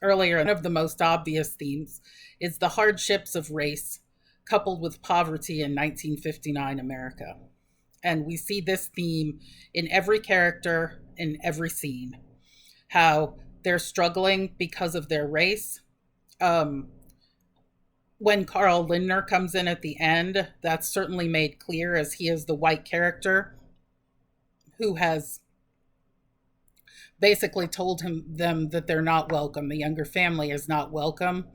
earlier, one of the most obvious themes is the hardships of race coupled with poverty in 1959 America. And we see this theme in every character, in every scene, how they're struggling because of their race. Um, when Carl Lindner comes in at the end, that's certainly made clear as he is the white character who has basically told them that they're not welcome. The younger family is not welcome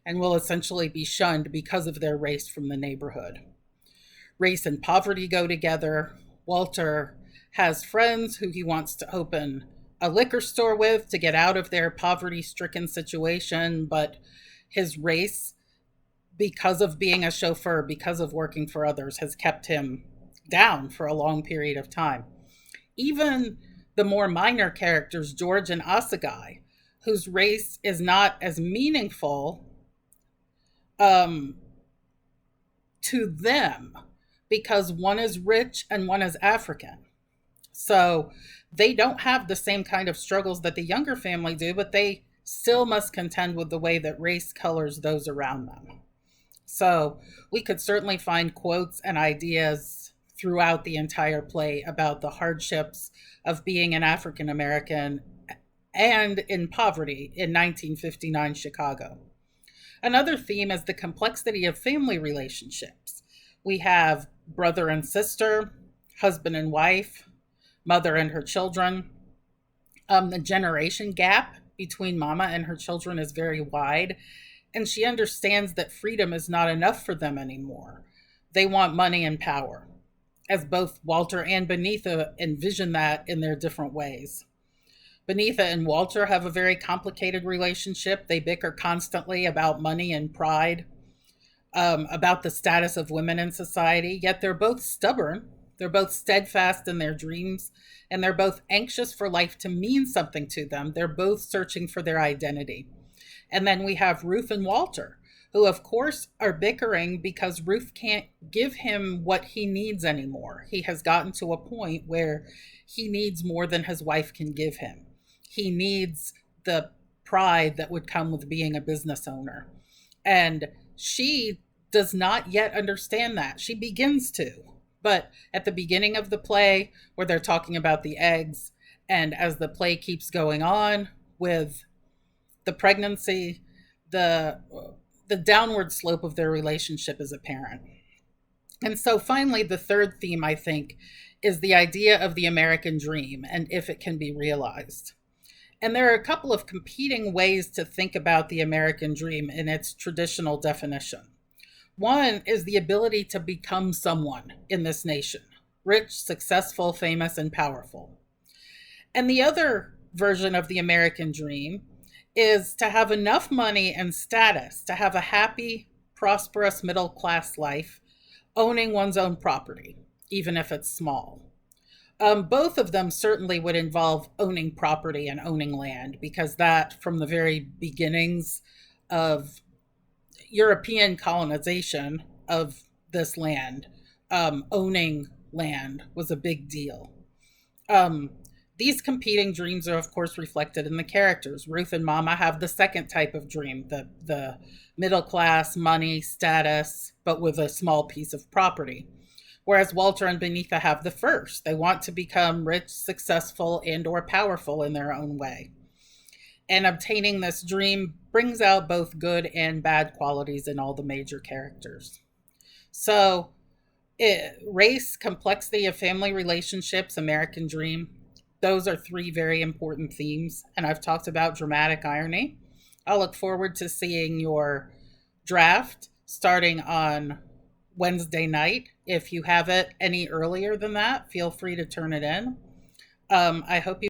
and will essentially be shunned because of their race from the neighborhood. Race and poverty go together. Walter has friends who he wants to open a liquor store with to get out of their poverty stricken situation, but his race, because of being a chauffeur, because of working for others, has kept him down for a long period of time. Even the more minor characters, George and Asagai, whose race is not as meaningful um, to them because one is rich and one is African. So they don't have the same kind of struggles that the younger family do, but they still must contend with the way that race colors those around them. So we could certainly find quotes and ideas throughout the entire play about the hardships of being an African American and in poverty in 1959 Chicago. Another theme is the complexity of family relationships. We have brother and sister, husband and wife, mother and her children. The generation gap between mama and her children is very wide, and she understands that freedom is not enough for them anymore. They want money and power, as both Walter and Benitha envision that in their different ways. Benitha and Walter have a very complicated relationship. They bicker constantly about money and pride, about the status of women in society, yet they're both stubborn. They're both steadfast in their dreams, and they're both anxious for life to mean something to them. They're both searching for their identity. And then we have Ruth and Walter, who, of course, are bickering because Ruth can't give him what he needs anymore. He has gotten to a point where he needs more than his wife can give him. He needs the pride that would come with being a business owner. And she does not yet understand that. She begins to. But at the beginning of the play, where they're talking about the eggs, and as the play keeps going on with the pregnancy, the downward slope of their relationship is apparent. And so finally, the third theme, I think, is the idea of the American dream and if it can be realized. And there are a couple of competing ways to think about the American dream in its traditional definition. One is the ability to become someone in this nation, rich, successful, famous, and powerful. And the other version of the American dream is to have enough money and status to have a happy, prosperous middle class life, owning one's own property, even if it's small. Both of them certainly would involve owning property and owning land, because that, from the very beginnings of European colonization of this land, owning land was a big deal. These competing dreams are, of course, reflected in the characters. Ruth and Mama have the second type of dream, the middle class, money, status, but with a small piece of property. Whereas Walter and Benitha have the first. They want to become rich, successful, and or powerful in their own way. And obtaining this dream brings out both good and bad qualities in all the major characters. So, race, complexity of family relationships, American dream, those are three very important themes. And I've talked about dramatic irony. I'll look forward to seeing your draft starting on Wednesday night. If you have it any earlier than that, feel free to turn it in. I hope you